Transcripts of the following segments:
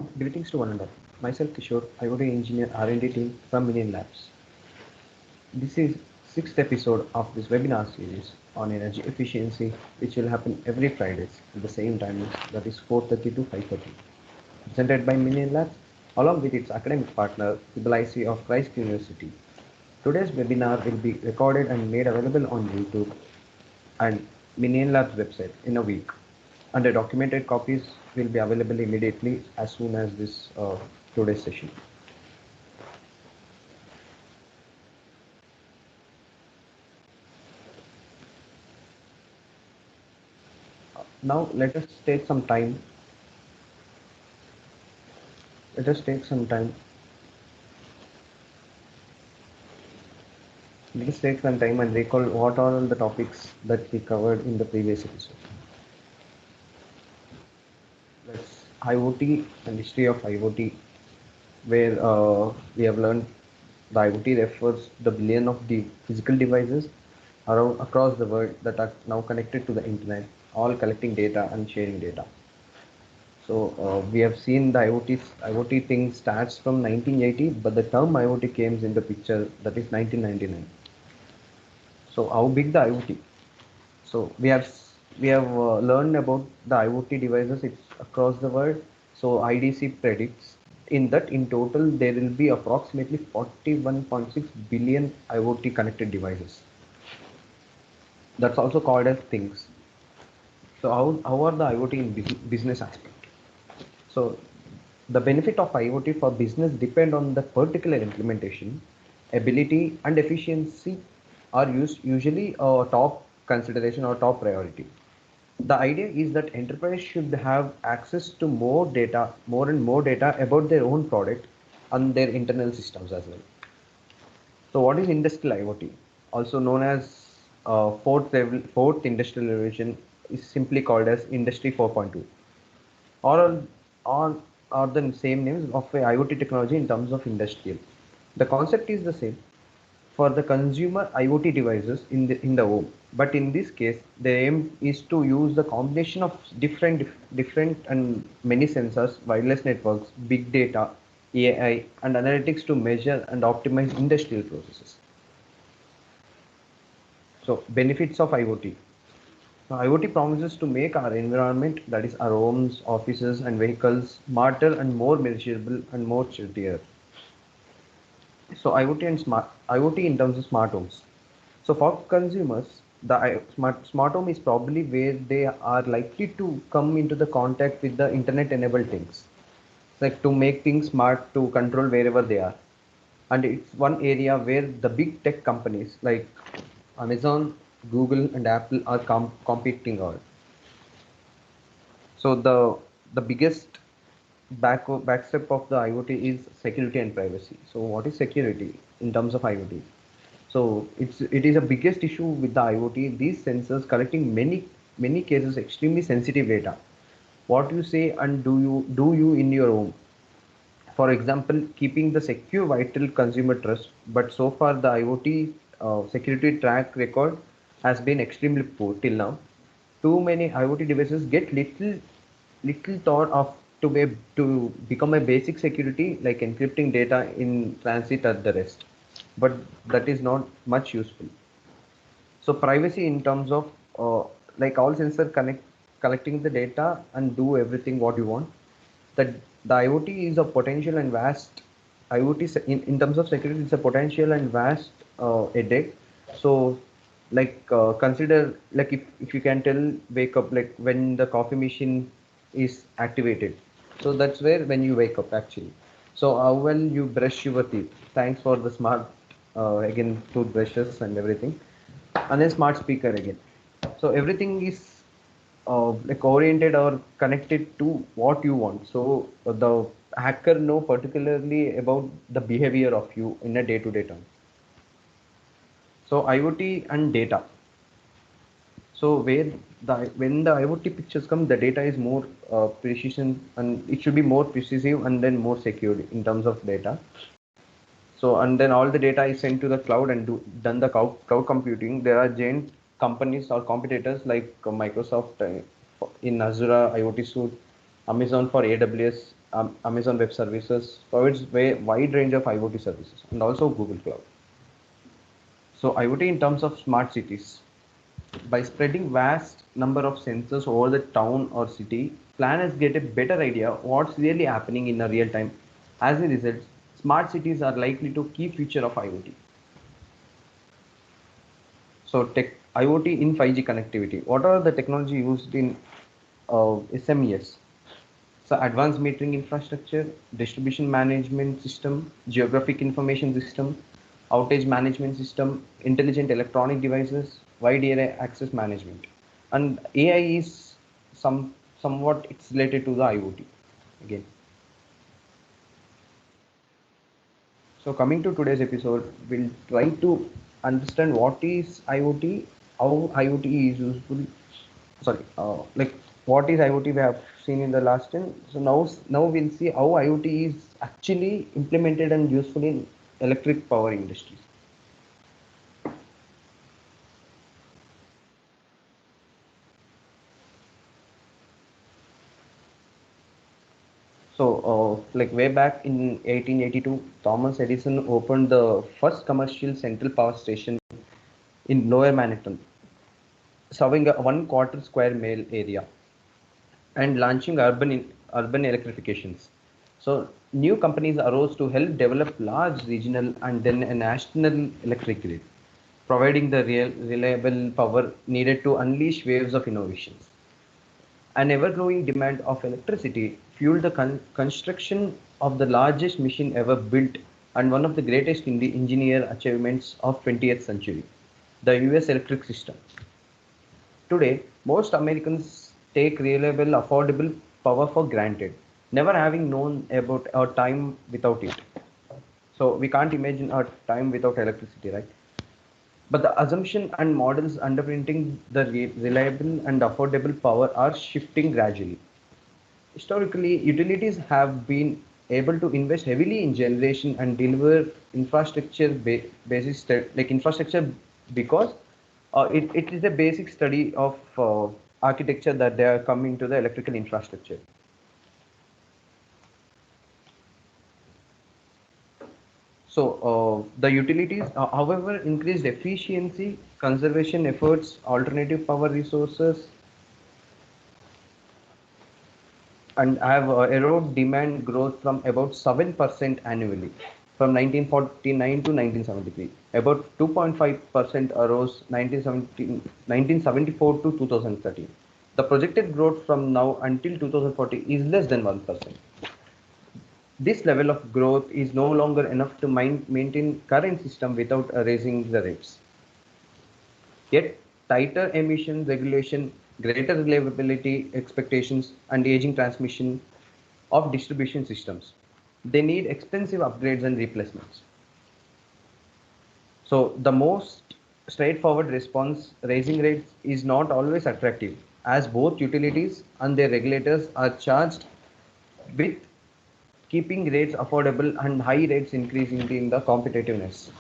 Greetings to one another. Myself Kishore, IoT engineer R&D team from Minion Labs. This is sixth episode of this webinar series on energy efficiency, which will happen every Fridays at the same time, that is 4:30 to 5:30. Presented by Minion Labs, along with its academic partner, IC of Christ University. Today's webinar will be recorded and made available on YouTube and Minion Labs website in a week, and the documented copies will be available immediately as soon as this today's session. Now let us take some time. Let us take some time. Let us take some time and recall what are all the topics that we covered in the previous episode. That's IoT and history of IoT, where we have learned the IoT refers to the billion of the physical devices around across the world that are now connected to the internet, all collecting data and sharing data. So we have seen the IoT thing starts from 1980, but the term IoT came in the picture, that is 1999. So how big the IoT? So we have learned about the IoT devices. It's across the world. So IDC predicts in that in total there will be approximately 41.6 billion IoT connected devices. That's also called as things. So how are the IoT in business aspect? So the benefit of IoT for business depend on the particular implementation, ability and efficiency are usually a top consideration or top priority. The idea is that enterprise should have access to more and more data about their own product and their internal systems as well. So what is industrial IoT? Also known as fourth industrial revolution, is simply called as Industry 4.2. All are the same names of a IoT technology in terms of industrial. The concept is the same for the consumer IoT devices in the home, but in this case, the aim is to use the combination of different and many sensors, wireless networks, big data, AI, and analytics to measure and optimize industrial processes. So, benefits of IoT. So IoT promises to make our environment, that is our homes, offices, and vehicles, smarter and more measurable and more steadier. So IoT in terms of smart homes. So for consumers, the smart home is probably where they are likely to come into the contact with the internet enabled things, like to make things smart to control wherever they are. And it's one area where the big tech companies like Amazon, Google, and Apple are competing on. So the biggest backstep of the IoT is security and privacy. So what is security in terms of IoT? So it is a biggest issue with the IoT. These sensors collecting many cases extremely sensitive data. What you say and do you in your home. For example, keeping the secure vital consumer trust. But so far the IoT security track record has been extremely poor till now. Too many IoT devices get little thought of to become a basic security like encrypting data in transit at the rest, but that is not much useful. So privacy in terms of like all sensor collecting the data and do everything what you want. That the IoT is a potential and vast in terms of security, it's a potential and vast headache. So consider like if you can tell wake up like when the coffee machine is activated, so that's where when you wake up actually. So how well you brush your teeth, thanks for the smart again toothbrushes and everything, and then smart speaker again. So everything is like oriented or connected to what you want. So the hacker know particularly about the behavior of you in a day-to-day term. So IoT and data. So when the IoT pictures come, the data is more precision and it should be more precise and then more secured in terms of data. So and then all the data is sent to the cloud and done the cloud computing. There are giant companies or competitors like Microsoft in Azure IoT suite, Amazon for AWS, Amazon Web Services provides wide range of IoT services, and also Google Cloud. So IoT in terms of smart cities, by spreading vast number of sensors over the town or city, planners get a better idea what's really happening in a real time. As a result, smart cities are likely to key feature of IoT. So IoT in 5G connectivity. What are the technology used in SMES? So advanced metering infrastructure, distribution management system, geographic information system, outage management system, intelligent electronic devices, wide area access management. And AI is somewhat it's related to the IoT again. So coming to today's episode, we'll try to understand what is IoT, how IoT is useful. Sorry, like what is IoT we have seen in the last 10. So now we'll see how IoT is actually implemented and useful in electric power industries. So, like way back in 1882, Thomas Edison opened the first commercial central power station in Lower Manhattan, serving a 1/4 square mile area and launching urban electrifications. So, new companies arose to help develop large regional and then a national electric grid, providing the reliable power needed to unleash waves of innovations. An ever-growing demand of electricity fueled the construction of the largest machine ever built and one of the greatest engineer achievements of 20th century, the US electric system. Today, most Americans take reliable, affordable power for granted, never having known about a time without it. So we can't imagine a time without electricity, right? But the assumption and models underprinting the reliable and affordable power are shifting gradually. Historically, utilities have been able to invest heavily in generation and deliver infrastructure because it is a basic study of architecture that they are coming to the electrical infrastructure. So the utilities, however, increased efficiency, conservation efforts, alternative power resources, and have erode demand growth from about 7% annually from 1949 to 1973. About 2.5% arose 1974 to 2013. The projected growth from now until 2040 is less than 1%. This level of growth is no longer enough to maintain current system without raising the rates. Yet, tighter emission regulation, greater reliability expectations, and aging transmission of distribution systems, they need expensive upgrades and replacements. So, the most straightforward response, raising rates, is not always attractive, as both utilities and their regulators are charged with keeping rates affordable and high rates increasing in the competitiveness.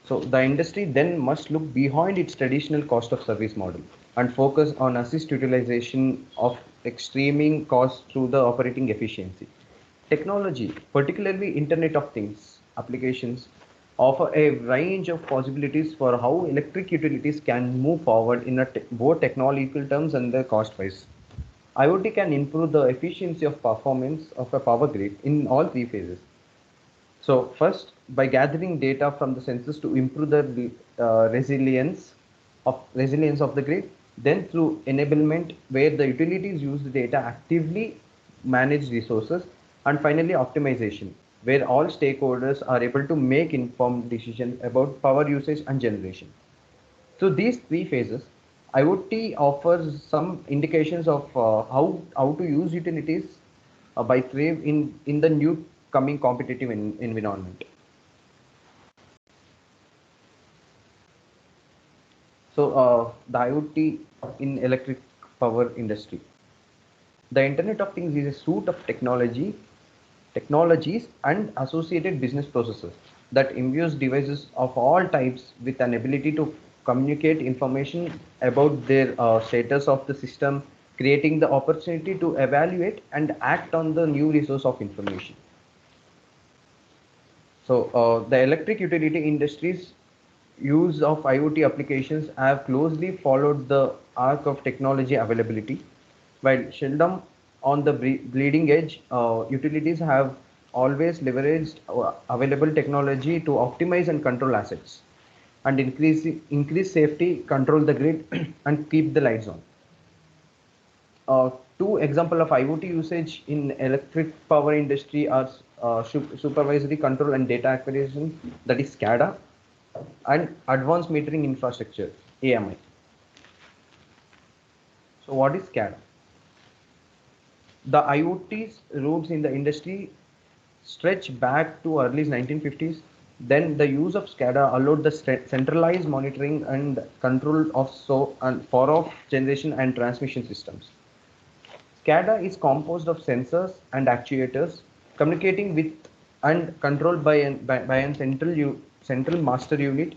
So the industry then must look behind its traditional cost of service model and focus on assist utilization of extreming costs through the operating efficiency. Technology, particularly Internet of Things applications, offer a range of possibilities for how electric utilities can move forward in both technological terms and the cost wise. IoT can improve the efficiency of performance of a power grid in all three phases. So first, by gathering data from the sensors to improve the resilience of the grid, then through enablement, where the utilities use the data actively manage resources, and finally optimization, where all stakeholders are able to make informed decisions about power usage and generation. So these three phases, IoT offers some indications of how to use utilities by thrive in the new coming competitive environment. So the IoT in electric power industry. The Internet of Things is a suite of technologies and associated business processes that imbues devices of all types with an ability to communicate information about their status of the system, creating the opportunity to evaluate and act on the new resource of information. So the electric utility industries use of IoT applications have closely followed the arc of technology availability. While Sheldon on the bleeding edge, utilities have always leveraged available technology to optimize and control assets and increase safety, control the grid, and keep the lights on. Two example of IoT usage in electric power industry are supervisory control and data acquisition, that is SCADA, and advanced metering infrastructure, AMI. So what is SCADA? The IoT's roots in the industry stretch back to early 1950s. Then the use of SCADA allowed the centralized monitoring and control of power of generation and transmission systems. SCADA is composed of sensors and actuators communicating with and controlled by an central master unit,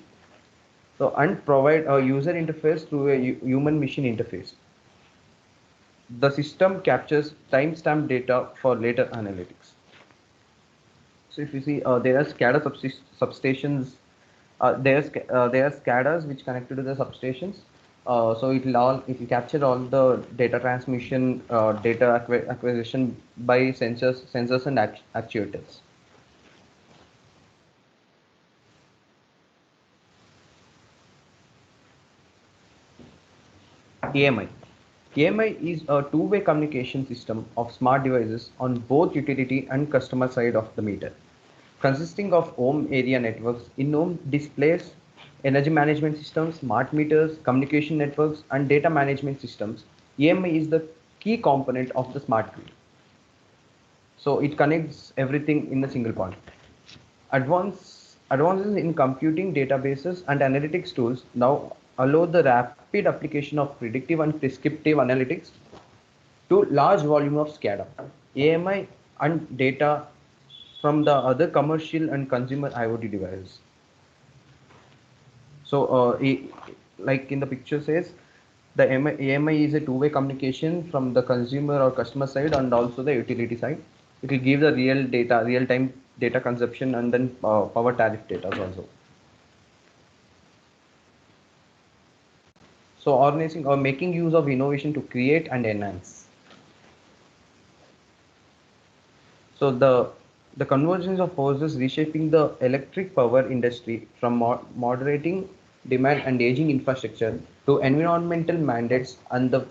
so and provide a user interface through a human machine interface. The system captures timestamp data for later analytics. So if you see, there are SCADA substations. There are SCADAs which connected to the substations. So it will capture all the data transmission, data acquisition by sensors and actuators. AMI. AMI is a two-way communication system of smart devices on both utility and customer side of the meter, consisting of home area networks, in-home displays, energy management systems, smart meters, communication networks, and data management systems. AMI is the key component of the smart grid. So it connects everything in a single point. Advances in computing databases and analytics tools now allow the rapid application of predictive and prescriptive analytics to large volume of SCADA, AMI, and data from the other commercial and consumer IoT devices. So, like in the picture says, the AMI is a two-way communication from the consumer or customer side and also the utility side. It will give the real-time data consumption, and then power tariff data also. So, organizing or making use of innovation to create and enhance. So the convergence of forces reshaping the electric power industry from moderating demand and aging infrastructure to environmental mandates and the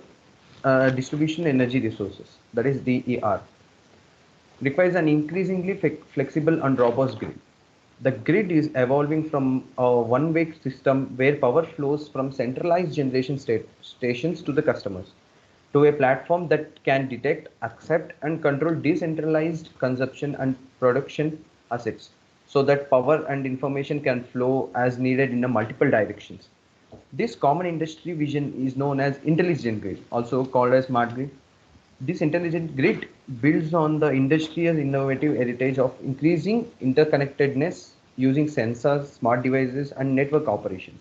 distribution energy resources, that is DER, requires an increasingly flexible and robust grid. The grid is evolving from a one-way system where power flows from centralized generation stations to the customers, to a platform that can detect, accept, and control decentralized consumption and production assets, so that power and information can flow as needed in a multiple directions. This common industry vision is known as intelligent grid, also called as smart grid. This intelligent grid builds on the industry's innovative heritage of increasing interconnectedness using sensors, smart devices, and network operations.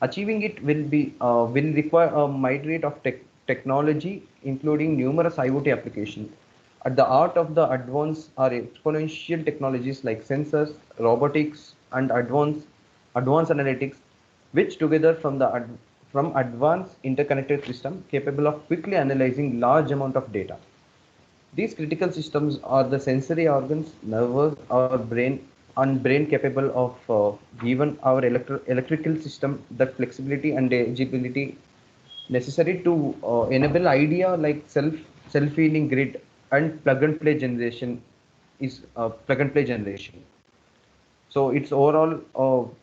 Achieving it will require a myriad of technology, including numerous IoT applications. At the heart of the advance are exponential technologies like sensors, robotics, and advanced analytics, which together from advanced interconnected system capable of quickly analyzing large amount of data. These critical systems are the sensory organs, nervous, our brain, and brain capable of given our electrical system that flexibility and agility necessary to enable idea like self-healing grid and plug and play generation is plug and play generation. So it's overall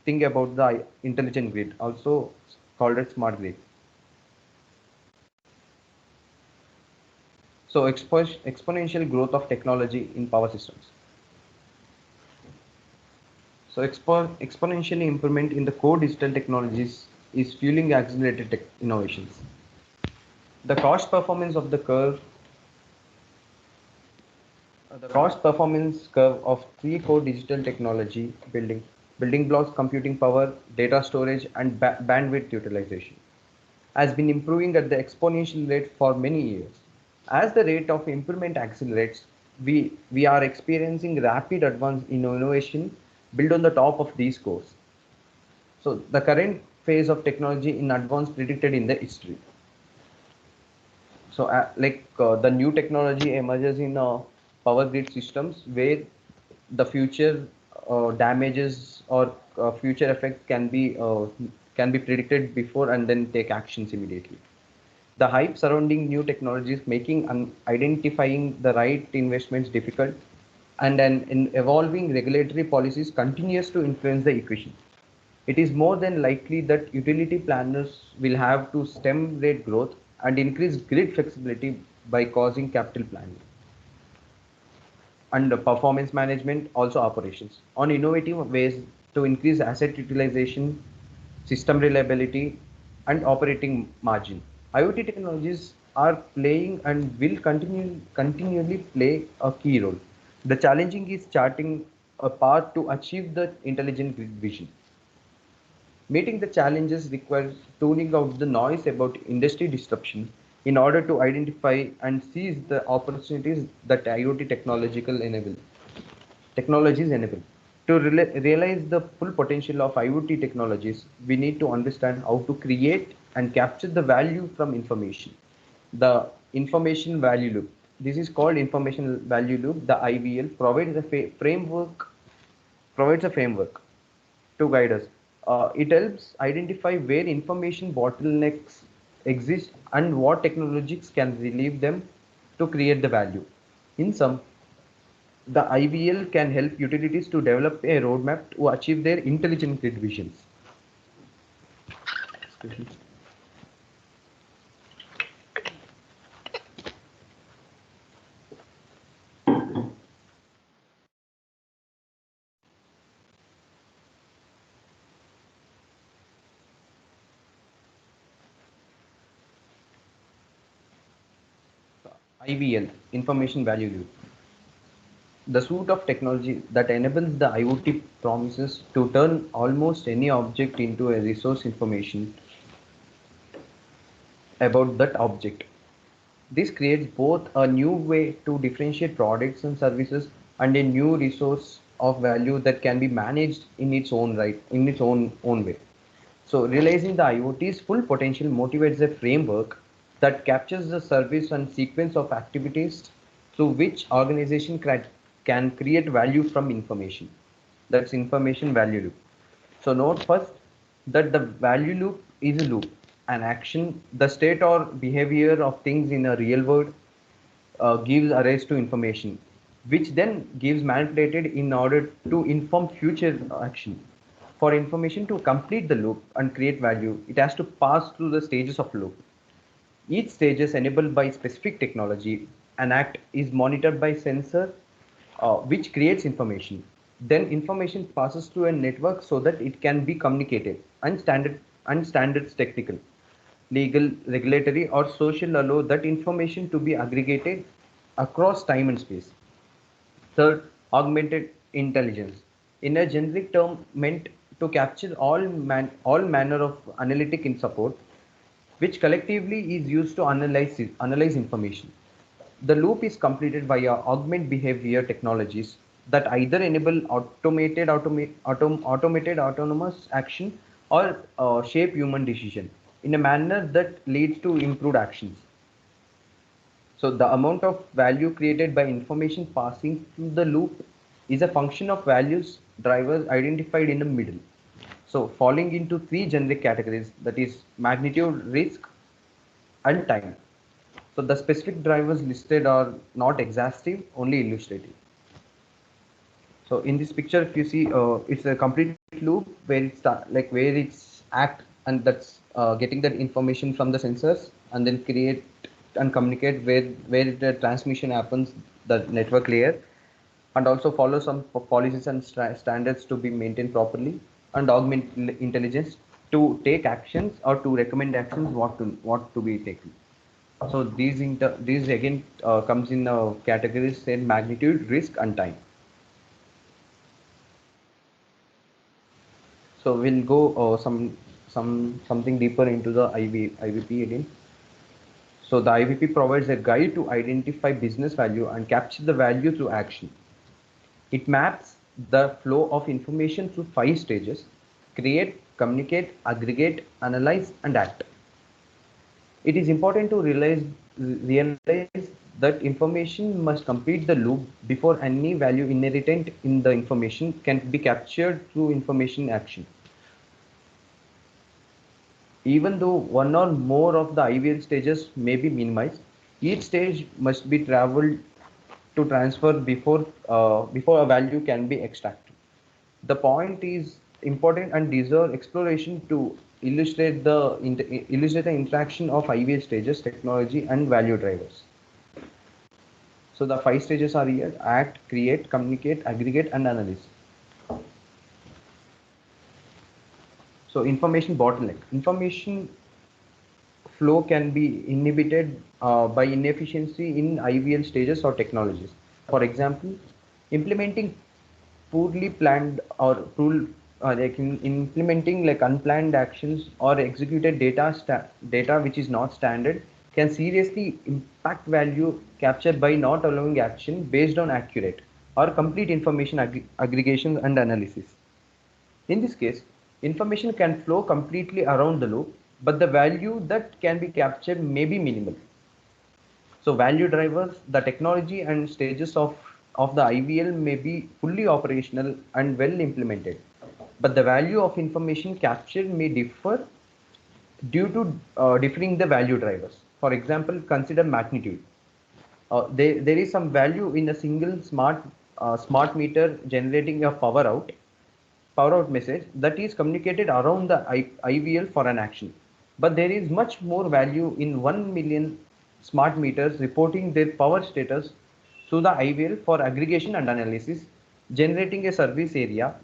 thing about the intelligent grid, also called as smart grid. So exponential growth of technology in power systems. So exponentially improvement in the core digital technologies is fueling accelerated innovations. The cost performance of the curve, the cost performance curve of three core digital technology building building blocks, computing power, data storage, and bandwidth utilization, has been improving at the exponential rate for many years. As the rate of improvement accelerates, we are experiencing rapid advance in innovation built on the top of these cores. So the current phase of technology in advance predicted in the history. So the new technology emerges in power grid systems where the future damages or future effects can be predicted before and then take actions immediately. The hype surrounding new technologies making identifying the right investments difficult, and an in evolving regulatory policies continues to influence the equation. It is more than likely that utility planners will have to stem rate growth and increase grid flexibility by causing capital planning and performance management, also operations, on innovative ways to increase asset utilization, system reliability, and operating margin. IoT technologies are playing and will continually play a key role. The challenging is charting a path to achieve the intelligent grid vision. Meeting the challenges requires tuning out the noise about industry disruption in order to identify and seize the opportunities that IoT technologies enable. To realize the full potential of IoT technologies, we need to understand how to create and capture the value from information. The information value loop. This is called information value loop. The IVL provides a framework to guide us. It helps identify where information bottlenecks exist and what technologies can relieve them to create the value. In sum, the IVL can help utilities to develop a roadmap to achieve their intelligent grid visions. IVL, Information Value Loop. The suite of technology that enables the IoT promises to turn almost any object into a resource information about that object. This creates both a new way to differentiate products and services and a new resource of value that can be managed in its own right, in its own way. So realizing the IoT's full potential motivates a framework that captures the service and sequence of activities through which organization can create value from information. That's information value loop. So note first that the value loop is a loop, an action, the state or behavior of things in a real world gives rise to information, which then gives manipulated in order to inform future action. For information to complete the loop and create value, it has to pass through the stages of loop. Each stage is enabled by specific technology. An act is monitored by sensor, which creates information. Then information passes through a network so that it can be communicated. And standards technical, legal, regulatory, or social allow that information to be aggregated across time and space. Third, augmented intelligence. In a generic term meant to capture all manner of analytic in support, which collectively is used to analyze information. The loop is completed via augment behavior technologies that either enable automated autonomous action or shape human decision in a manner that leads to improved actions. So the amount of value created by information passing through the loop is a function of values drivers identified in the middle. So falling into three generic categories, that is magnitude, risk, and time. So the specific drivers listed are not exhaustive, only illustrative. So in this picture, if you see, it's a complete loop where it's where it's act and that's getting that information from the sensors and then create and communicate where the transmission happens, the network layer, and also follow some policies and standards to be maintained properly, and augment intelligence to take actions or to recommend actions what to be taken. So these again comes in categories said magnitude, risk, and time. So we'll go something deeper into the IVP again. So the IVP provides a guide to identify business value and capture the value through action. It maps the flow of information through 5 stages: create, communicate, aggregate, analyze, and act. It is important to realize that information must complete the loop before any value inherent in the information can be captured through information action. Even though one or more of the IVL stages may be minimized, each stage must be traveled to transfer before a value can be extracted. The point is important and deserve exploration to illustrate the interaction of IVL stages, technology, and value drivers. So the 5 stages are here: act, create, communicate, aggregate, and analyze. So information bottleneck. Information flow can be inhibited by inefficiency in IVL stages or technologies. For example, implementing poorly planned or implementing like unplanned actions or executed data which is not standard can seriously impact value captured by not allowing action based on accurate or complete information aggregation and analysis. In this case, information can flow completely around the loop, but the value that can be captured may be minimal. So value drivers, the technology and stages of the IVL may be fully operational and well implemented, but the value of information captured may differ due to differing the value drivers. For example, consider magnitude. There is some value in a single smart meter generating a power out message that is communicated around the IVL for an action. But there is much more value in 1 million smart meters reporting their power status to the IVL for aggregation and analysis, generating a service area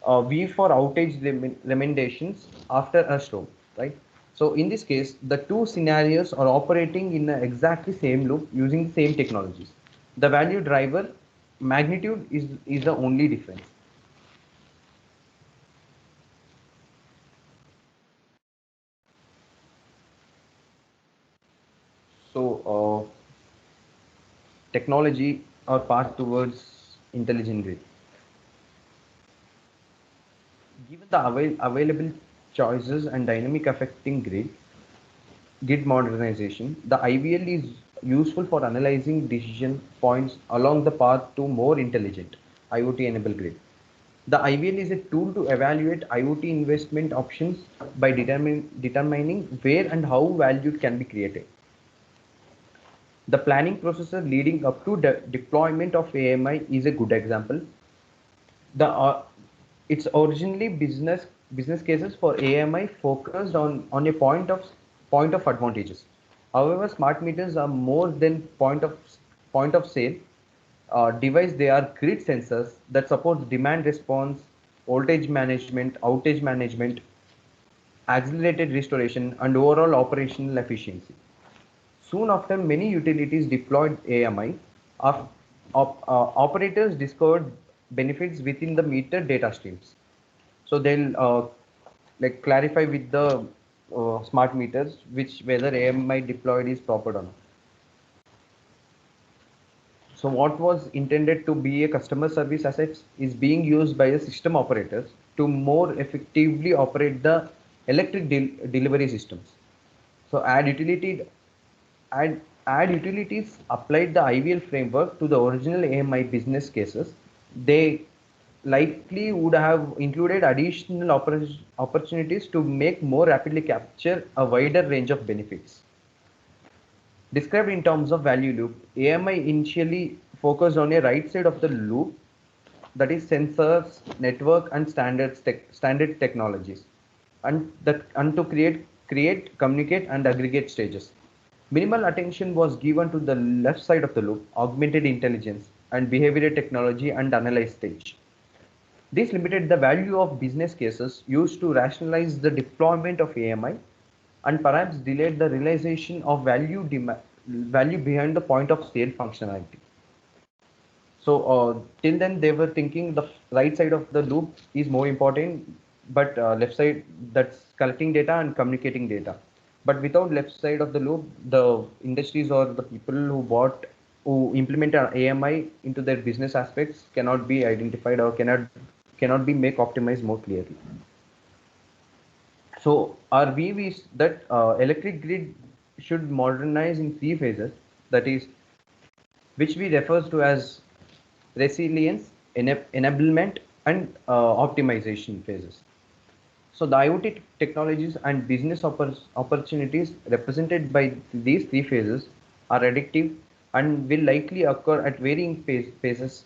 V for outage recommendations after a storm, right? So in this case, the two scenarios are operating in the exactly same loop using the same technologies. The value driver magnitude is the only difference. So, technology or path towards intelligent grid. Given the available choices and dynamic affecting grid modernization, the IVL is useful for analyzing decision points along the path to more intelligent IoT-enabled grid. The IVL is a tool to evaluate IoT investment options by determining where and how value can be created. The planning process leading up to deployment of AMI is a good example. The it's originally business cases for AMI focused on a point of advantages. However, smart meters are more than point of sale device. They are grid sensors that support demand response, voltage management, outage management, accelerated restoration, and overall operational efficiency. Soon after many utilities deployed AMI, operators discovered benefits within the meter data streams. So they'll like clarify with the smart meters which whether AMI deployed is proper or not. So what was intended to be a customer service assets is being used by the system operators to more effectively operate the electric delivery systems. So add utilities applied the IVL framework to the original AMI business cases. They likely would have included additional opportunities to make more rapidly capture a wider range of benefits. Described in terms of value loop, AMI initially focused on a right side of the loop, that is sensors, network, and standard technologies, and to create, communicate, and aggregate stages. Minimal attention was given to the left side of the loop, augmented intelligence, and behavioral technology and analyze stage. This limited the value of business cases used to rationalize the deployment of AMI and perhaps delayed the realization of value behind the point of sale functionality. So till then they were thinking the right side of the loop is more important. but left side that's collecting data and communicating data. But without left side of the loop, the industries or the people who implement an AMI into their business aspects cannot be identified or cannot be make optimized more clearly. So our view is that electric grid should modernize in three phases. That is, which we refers to as resilience, enablement, and optimization phases. So the IoT technologies and business opportunities represented by these three phases are addictive and will likely occur at varying phases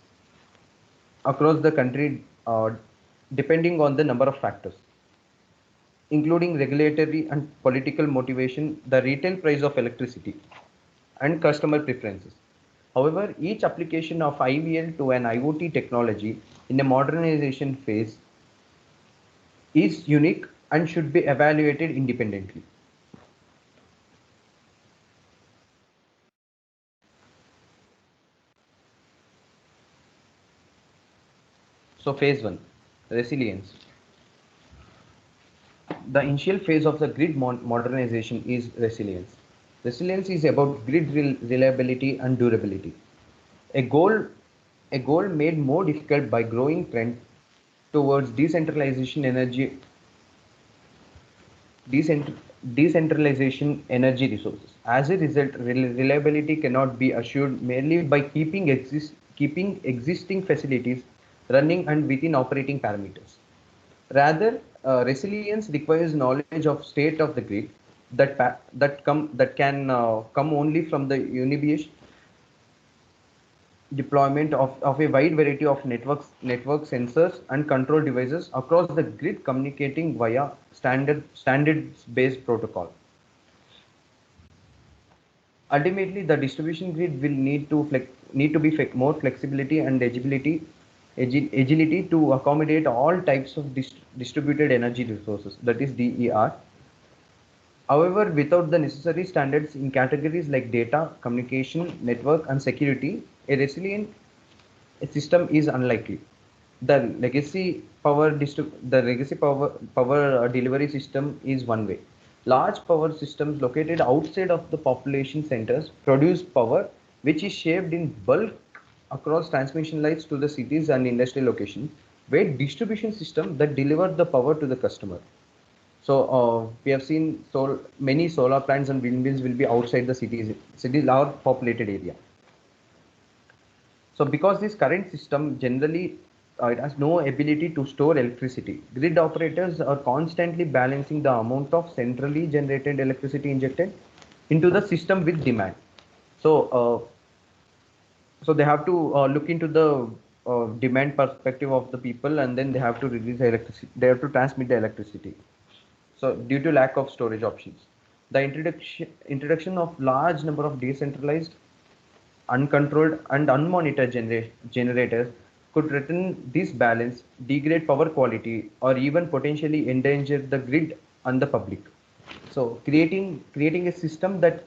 across the country, depending on the number of factors, including regulatory and political motivation, the retail price of electricity, and customer preferences. However, each application of IVL to an IoT technology in a modernization phase is unique and should be evaluated independently. So phase 1, resilience. The initial phase of the grid modernization is resilience. Resilience is about grid reliability and durability. A goal, a goal made more difficult by growing trend towards decent, decentralization energy resources. As a result, reliability cannot be assured merely by keeping existing facilities running and within operating parameters. Rather, resilience requires knowledge of state of the grid that can come only from the unibased deployment of a wide variety of network sensors and control devices across the grid communicating via standards-based protocol. Ultimately, the distribution grid will need to be more flexibility and agility to accommodate all types of distributed energy resources, that is DER. However, without the necessary standards in categories like data, communication, network, and security, a resilient system is unlikely. The legacy power delivery system is one way. Large power systems located outside of the population centers produce power which is shaped in bulk across transmission lines to the cities and industrial locations, where distribution system that deliver the power to the customer. So we have seen many solar plants and windmills will be outside the cities, large populated area. So because this current system generally it has no ability to store electricity, grid operators are constantly balancing the amount of centrally generated electricity injected into the system with demand. So so they have to look into the demand perspective of the people, and then they have to release the electricity. They have to transmit the electricity. So due to lack of storage options, the introduction of large number of decentralized, uncontrolled, and unmonitored generators could threaten this balance, degrade power quality, or even potentially endanger the grid and the public. So creating a system that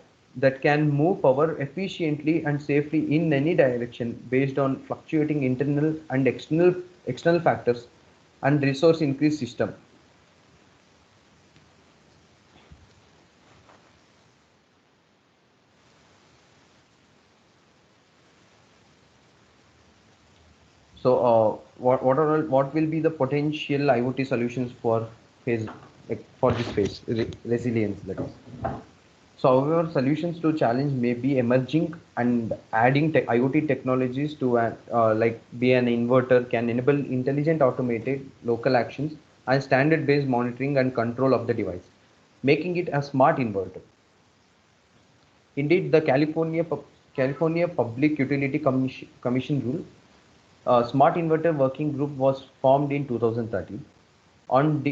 can move power efficiently and safely in any direction based on fluctuating internal and external factors and resource increase system. So, what will be the potential IoT solutions for phase for this phase resilience, that is? So, however, solutions to challenge may be emerging, and adding IoT technologies to like be an inverter can enable intelligent automated local actions and standard-based monitoring and control of the device, making it a smart inverter. Indeed, the California Public Utility Commission rule Smart Inverter Working Group was formed in 2013. On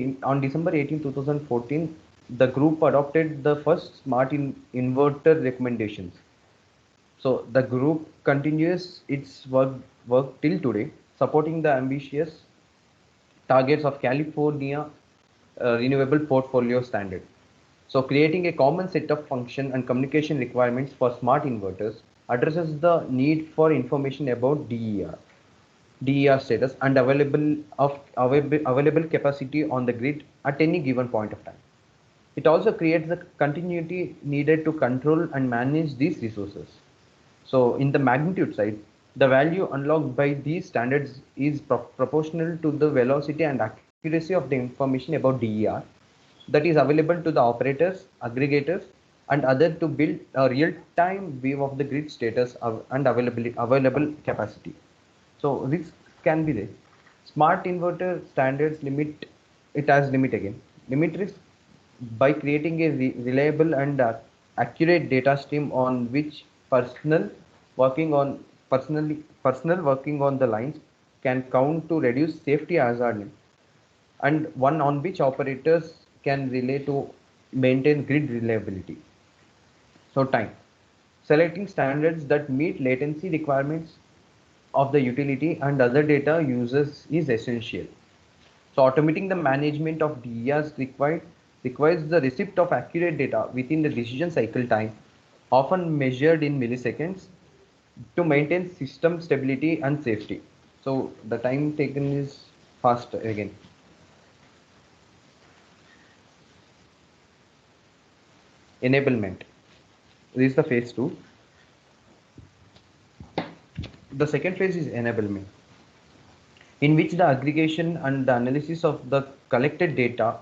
December 18, 2014, the group adopted the first inverter recommendations. So the group continues its work till today, supporting the ambitious targets of California Renewable Portfolio Standard. So creating a common set of function and communication requirements for smart inverters addresses the need for information about DER. DER status and available capacity on the grid at any given point of time. It also creates the continuity needed to control and manage these resources. So in the magnitude side, the value unlocked by these standards is proportional to the velocity and accuracy of the information about DER that is available to the operators, aggregators, and others to build a real-time view of the grid status and available capacity. So risks can be there. Smart inverter standards limit it as limit again. Limit risk by creating a reliable and accurate data stream on which working on personal working on the lines can count to reduce safety hazard, and one on which operators can rely to maintain grid reliability. So time. Selecting standards that meet latency requirements of the utility and other data users is essential. So automating the management of DERs requires the receipt of accurate data within the decision cycle time, often measured in milliseconds, to maintain system stability and safety. So the time taken is fast again. Enablement. This is the phase 2. The second phase is enablement, in which the aggregation and the analysis of the collected data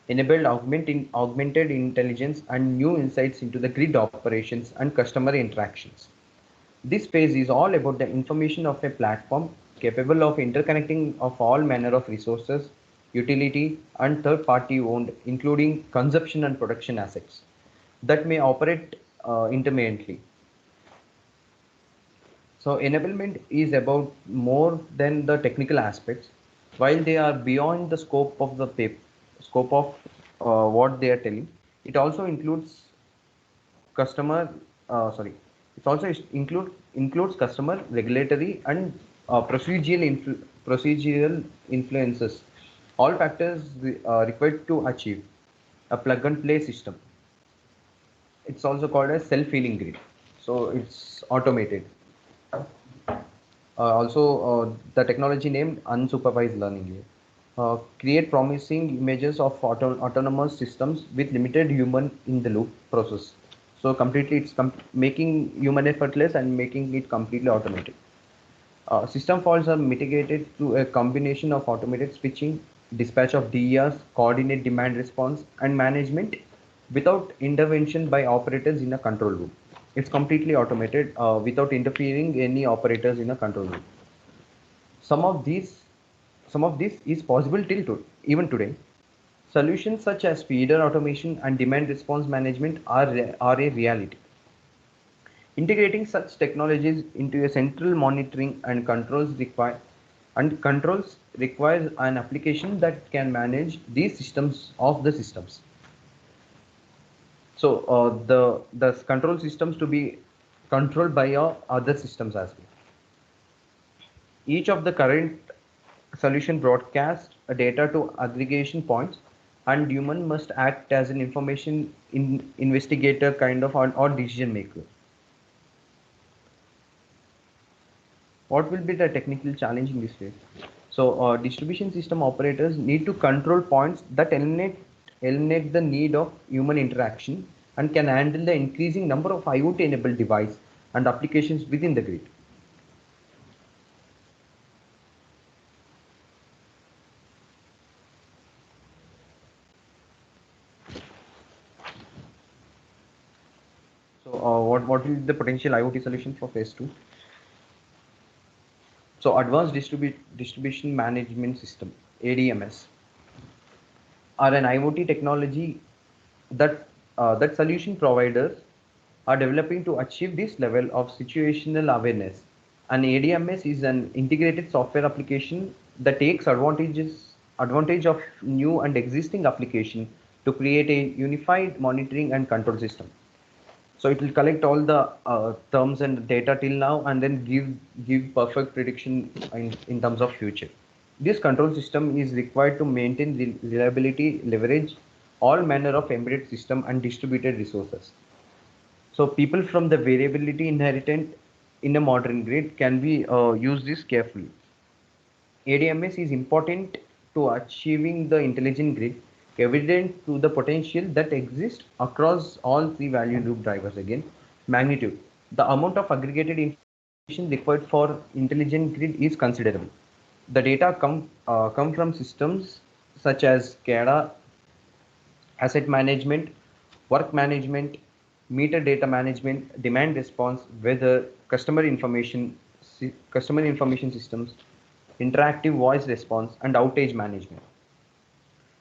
enabled augmented intelligence and new insights into the grid operations and customer interactions. This phase is all about the information of a platform capable of interconnecting of all manner of resources, utility, and third-party owned, including consumption and production assets that may operate intermittently. So enablement is about more than the technical aspects, while they are beyond the scope of the scope of what they are telling. It also includes customer, sorry, it also includes customer, regulatory, and procedural influences. All factors required to achieve a plug and play system. It's also called a self-healing grid. So it's automated. The technology named unsupervised learning here. Create promising images of autonomous systems with limited human in the loop process. So completely it's making human effortless and making it completely automated. System faults are mitigated through a combination of automated switching, dispatch of DERs, coordinate demand response, and management without intervention by operators in a control room. It's completely automated without interfering any operators in a control room. Some of these, some of this is possible even today. Solutions such as feeder automation and demand response management are a reality. Integrating such technologies into a central monitoring and controls requires an application that can manage these systems of the systems. So the control systems to be controlled by your other systems as well. Each of the current solution broadcast data to aggregation points, and human must act as an information investigator kind of or decision maker. What will be the technical challenge in this phase? So distribution system operators need to control points that eliminate the need of human interaction and can handle the increasing number of IoT enabled devices and applications within the grid. So what will be the potential IoT solution for phase 2? So advanced distribution management system, ADMS, are an IoT technology that solution providers are developing to achieve this level of situational awareness. An ADMS is an integrated software application that takes advantage of new and existing application to create a unified monitoring and control system. So it will collect all the terms and data till now and then give perfect prediction in terms of future. This control system is required to maintain the reliability, leverage all manner of embedded system and distributed resources. So people from the variability inherent in a modern grid can be use this carefully. ADMS is important to achieving the intelligent grid, evident to the potential that exists across all three value loop drivers. Again, magnitude. The amount of aggregated information required for intelligent grid is considerable. The data come from systems such as SCADA, asset management, work management, meter data management, demand response, weather, customer information systems, interactive voice response, and outage management.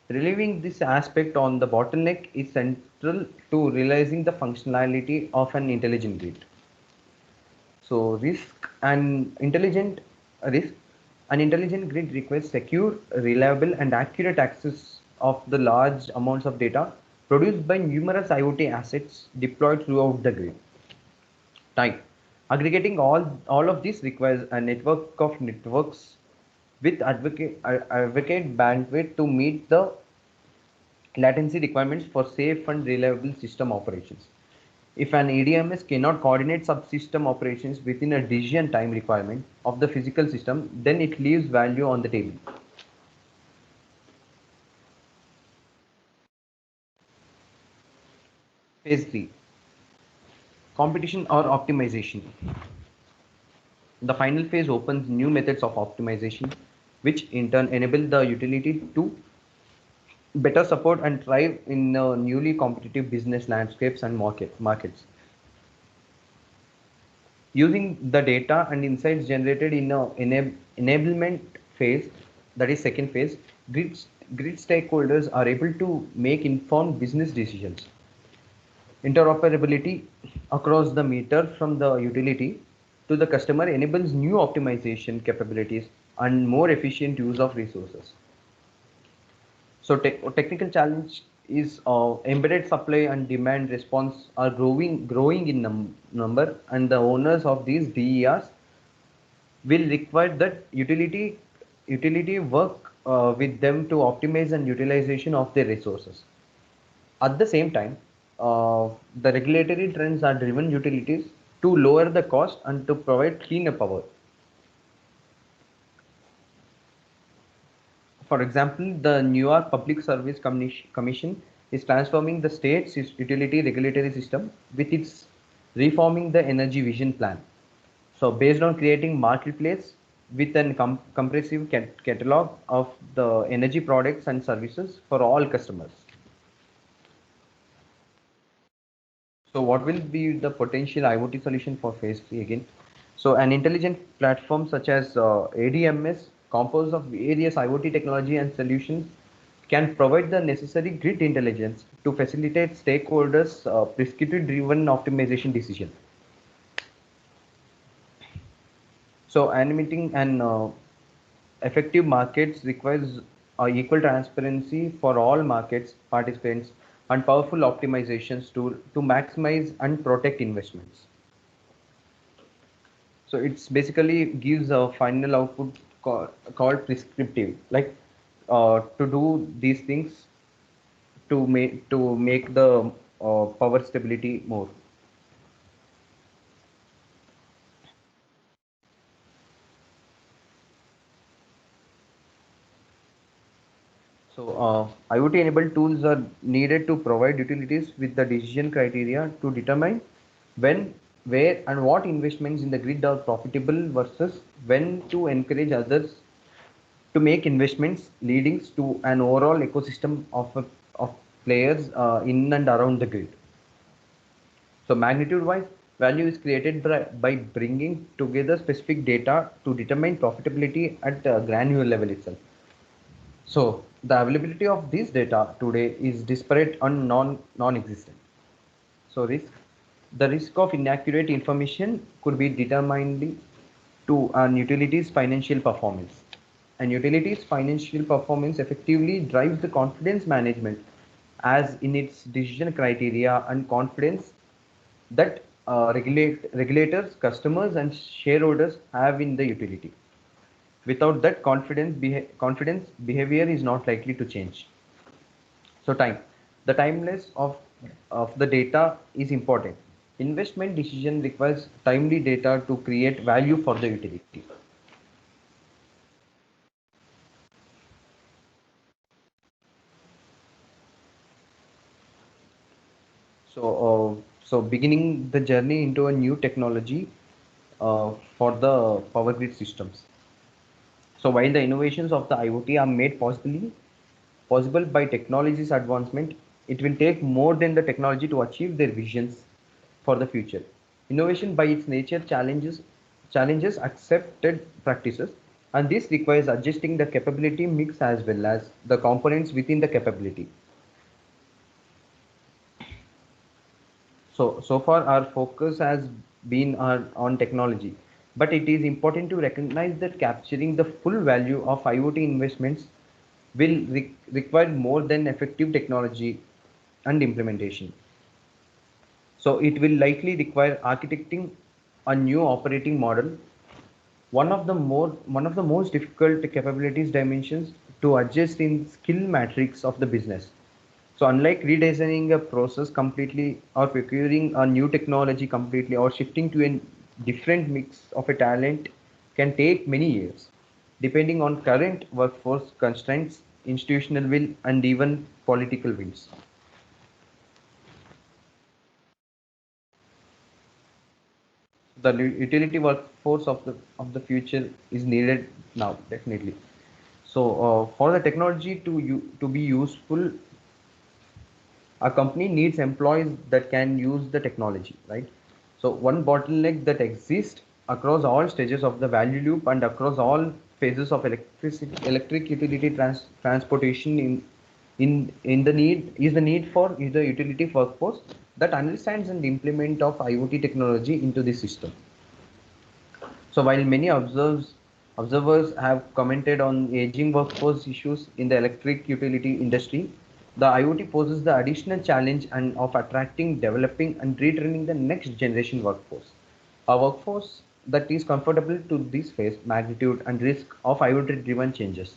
Relieving this aspect on the bottleneck is central to realizing the functionality of an intelligent grid. So risk an intelligent grid requires secure, reliable, and accurate access of the large amounts of data produced by numerous IoT assets deployed throughout the grid. Time. Aggregating all of this requires a network of networks with advocate bandwidth to meet the latency requirements for safe and reliable system operations. If an ADMS cannot coordinate subsystem operations within a decision time requirement of the physical system, then it leaves value on the table. Phase 3, competition or optimization. The final phase opens new methods of optimization, which in turn enable the utility to better support and thrive in newly competitive business landscapes and markets. Using the data and insights generated in a enablement phase, that is second phase, grid stakeholders are able to make informed business decisions. Interoperability across the meter from the utility to the customer enables new optimization capabilities and more efficient use of resources. So technical challenge is embedded supply and demand response are growing in number, and the owners of these DERs will require that utility work with them to optimize and utilization of their resources. At the same time, the regulatory trends are driven utilities to lower the cost and to provide cleaner power. For example, the New York Public Service Commission is transforming the state's utility regulatory system with its reforming the energy vision plan. So based on creating marketplace with an comprehensive catalog of the energy products and services for all customers. So what will be the potential IoT solution for phase 3 again? So an intelligent platform such as ADMS, composed of various IoT technology and solutions, can provide the necessary grid intelligence to facilitate stakeholders' prescriptive-driven optimization decision. So animating an effective markets requires equal transparency for all markets participants and powerful optimizations to maximize and protect investments. So it's basically gives a final output called prescriptive, like to do these things to make the power stability more. So IoT-enabled tools are needed to provide utilities with the decision criteria to determine when, where, and what investments in the grid are profitable versus when to encourage others to make investments, leading to an overall ecosystem of players in and around the grid. So magnitude-wise, value is created by bringing together specific data to determine profitability at a granular level itself. So the availability of this data today is disparate and non-existent. So the risk of inaccurate information could be determined to an utility's financial performance. And utility's financial performance effectively drives the confidence management as in its decision criteria and confidence that regulators, customers, and shareholders have in the utility. Without that confidence, behavior is not likely to change. So the timeless of the data is important. Investment decision requires timely data to create value for the utility. So beginning the journey into a new technology for the power grid systems. So while the innovations of the IoT are made possible by technology's advancement, it will take more than the technology to achieve their visions for the future. Innovation by its nature challenges accepted practices, and this requires adjusting the capability mix as well as the components within the capability. So far our focus has been on technology, but it is important to recognize that capturing the full value of IoT investments will require more than effective technology and implementation. So it will likely require architecting a new operating model. One of the most difficult capabilities dimensions to adjust in skill matrix of the business. So unlike redesigning a process completely or procuring a new technology completely or shifting to a different mix of a talent can take many years, depending on current workforce constraints, institutional will, and even political wills. The utility workforce of the future is needed now, definitely. So for the technology to be useful, a company needs employees that can use the technology, right? So one bottleneck that exists across all stages of the value loop and across all phases of electric utility transportation in the need is the need for the utility workforce that understands and implement of IoT technology into the system. So while many observers have commented on aging workforce issues in the electric utility industry, the IoT poses the additional challenge and of attracting, developing, and retraining the next generation workforce. A workforce that is comfortable to this phase, magnitude, and risk of IoT-driven changes.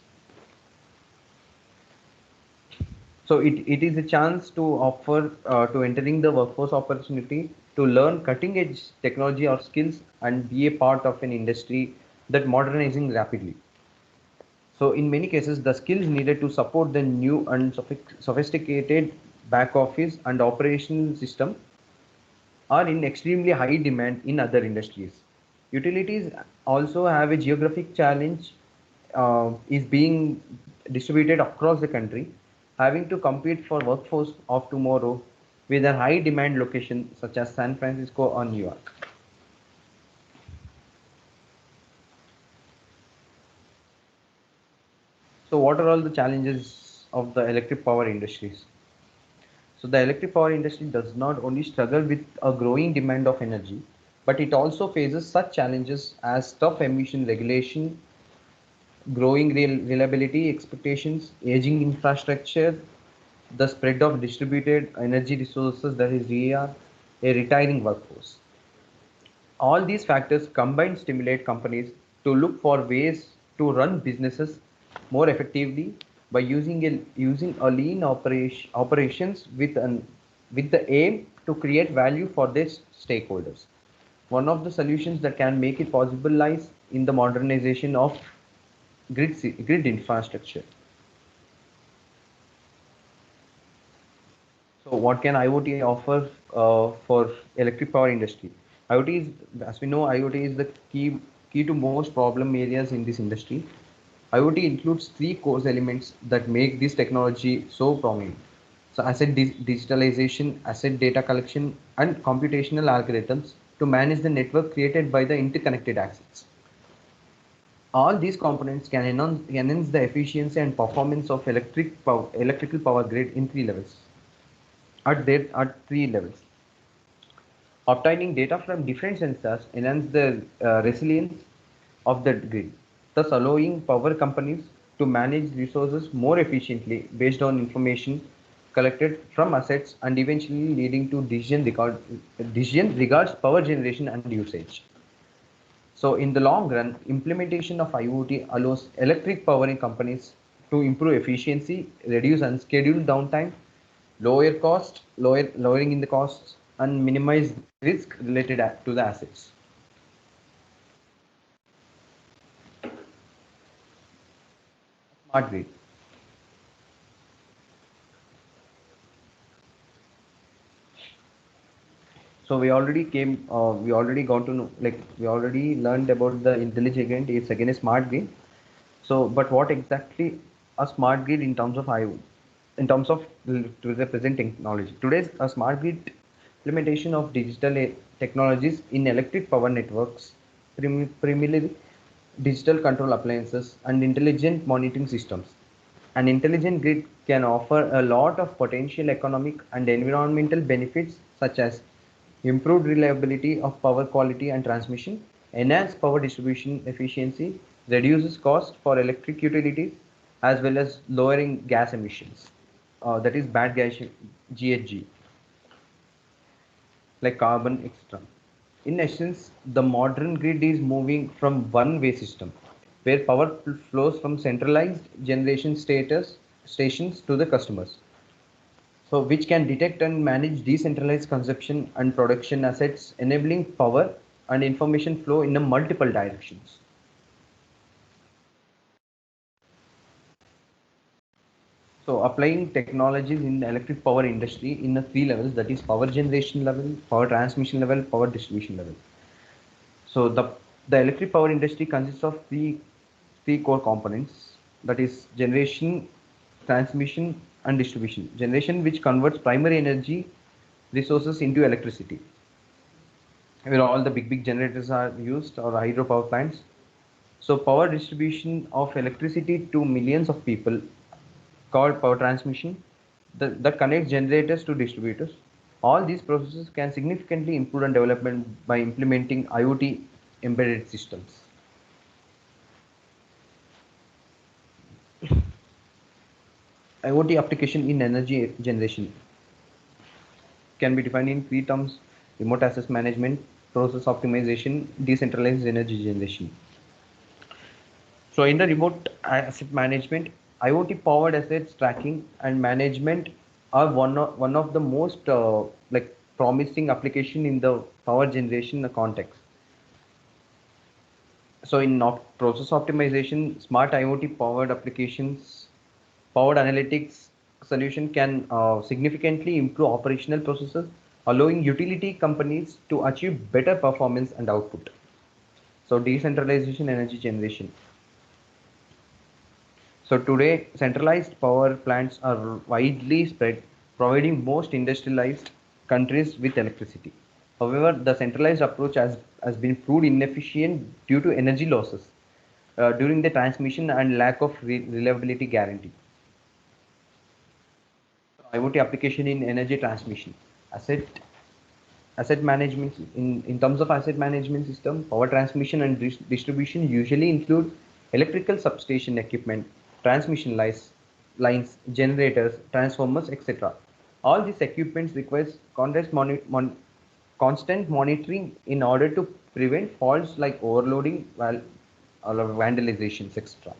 So it is a chance to offer to entering the workforce opportunity to learn cutting edge technology or skills and be a part of an industry that modernizing rapidly. So in many cases, the skills needed to support the new and sophisticated back office and operational system are in extremely high demand in other industries. Utilities also have a geographic challenge, is being distributed across the country, having to compete for workforce of tomorrow with a high demand location such as San Francisco or New York. So what are all the challenges of the electric power industries? So the electric power industry does not only struggle with a growing demand of energy, but it also faces such challenges as tough emission regulation, growing reliability expectations, aging infrastructure, the spread of distributed energy resources, that is DER, a retiring workforce. All these factors combined stimulate companies to look for ways to run businesses more effectively by using a lean operations with the aim to create value for their stakeholders. One of the solutions that can make it possible lies in the modernization of grid infrastructure. So what can IoT offer for electric power industry? IoT is, as we know, IoT is the key to most problem areas in this industry. IoT includes three core elements that make this technology so prominent. So asset digitalization, asset data collection, and computational algorithms to manage the network created by the interconnected assets. All these components can enhance the efficiency and performance of electrical power grid in three levels. At three levels. Obtaining data from different sensors enhance the resilience of the grid, thus allowing power companies to manage resources more efficiently based on information collected from assets and eventually leading to decision regards power generation and usage. So in the long run, implementation of IoT allows electric powering companies to improve efficiency, reduce unscheduled downtime, lowering in the costs, and minimize risk related to the assets. Smart grid. So we already got to know, like we already learned about the intelligent grid. It's again a smart grid. So, but what exactly a smart grid in terms of in terms of to the present technology? Today's a smart grid implementation of digital technologies in electric power networks, primarily digital control appliances and intelligent monitoring systems. An intelligent grid can offer a lot of potential economic and environmental benefits such as improved reliability of power quality and transmission, enhanced power distribution efficiency, reduces cost for electric utilities, as well as lowering gas emissions. That is bad gas GHG, like carbon, etc. In essence, the modern grid is moving from one-way system, where power flows from centralized generation stations to the customers. So which can detect and manage decentralized consumption and production assets, enabling power and information flow in a multiple directions. So applying technologies in the electric power industry in the three levels, that is power generation level, power transmission level, power distribution level. So the electric power industry consists of three core components, that is generation, transmission and distribution. Generation, which converts primary energy resources into electricity, where all the big generators are used, or hydropower plants. So power distribution of electricity to millions of people, called power transmission, that connects generators to distributors. All these processes can significantly improve on development by implementing IoT embedded systems. IoT application in energy generation can be defined in three terms: remote access management, process optimization, decentralized energy generation. So in the remote asset management, IoT powered assets tracking and management are one of the most like promising application in the power generation context. So in process optimization, smart IoT powered applications, powered analytics solution can significantly improve operational processes, allowing utility companies to achieve better performance and output. So decentralization energy generation. So today, centralized power plants are widely spread, providing most industrialized countries with electricity. However, the centralized approach has been proved inefficient due to energy losses during the transmission and lack of reliability guarantee. IoT application in energy transmission. Asset asset management in terms of asset management system, power transmission and distribution usually include electrical substation equipment, transmission lines, generators, transformers, etc. All these equipments requires constant monitoring in order to prevent faults like overloading, or vandalizations, etc.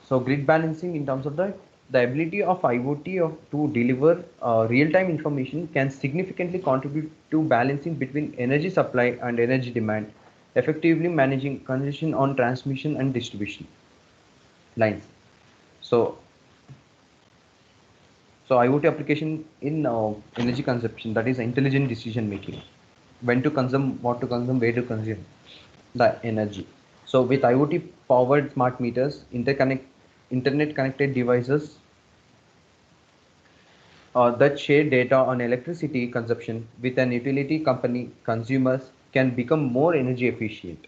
So grid balancing in terms of the ability of IoT to deliver real-time information can significantly contribute to balancing between energy supply and energy demand, effectively managing congestion on transmission and distribution lines. So, so IoT application in energy consumption, that is intelligent decision making, when to consume, what to consume, where to consume the energy. So with IoT powered smart meters, internet connected devices that share data on electricity consumption with an utility company, consumers can become more energy efficient.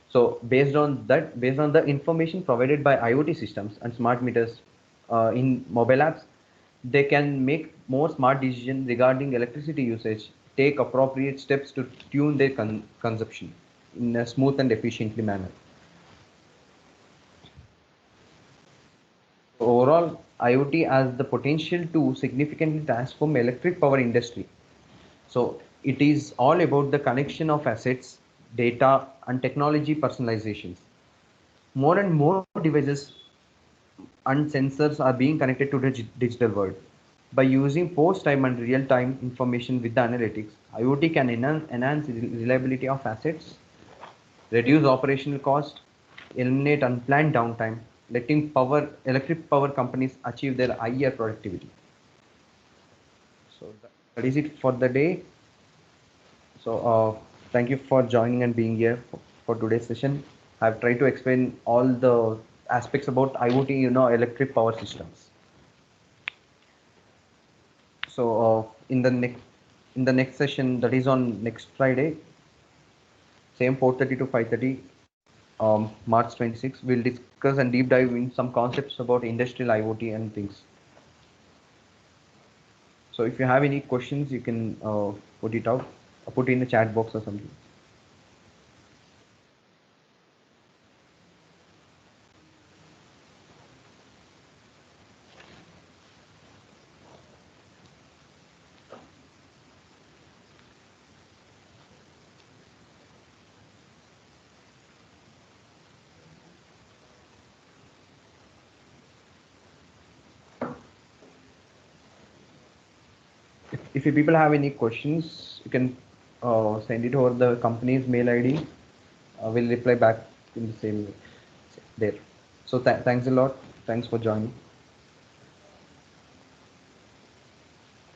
So based on the information provided by IoT systems and smart meters in mobile apps, they can make more smart decisions regarding electricity usage, take appropriate steps to tune their consumption in a smooth and efficiently manner. Overall, IoT has the potential to significantly transform electric power industry. So it is all about the connection of assets, data, and technology personalizations. More and more devices and sensors are being connected to the digital world. By using post-time and real-time information with the analytics, IoT can enhance reliability of assets, reduce operational cost, eliminate unplanned downtime, letting electric power companies achieve their higher productivity. So that is it for the day. So, thank you for joining and being here for today's session. I've tried to explain all the aspects about IoT, electric power systems. So, in the next session, that is on next Friday, same 4:30 to 5:30, March 26, we'll discuss and deep dive in some concepts about industrial IoT and things. So, if you have any questions, you can put it out, put it in the chat box or something. If you people have any questions, you can send it over the company's mail ID. We'll reply back in the same way there. So thanks a lot. Thanks for joining.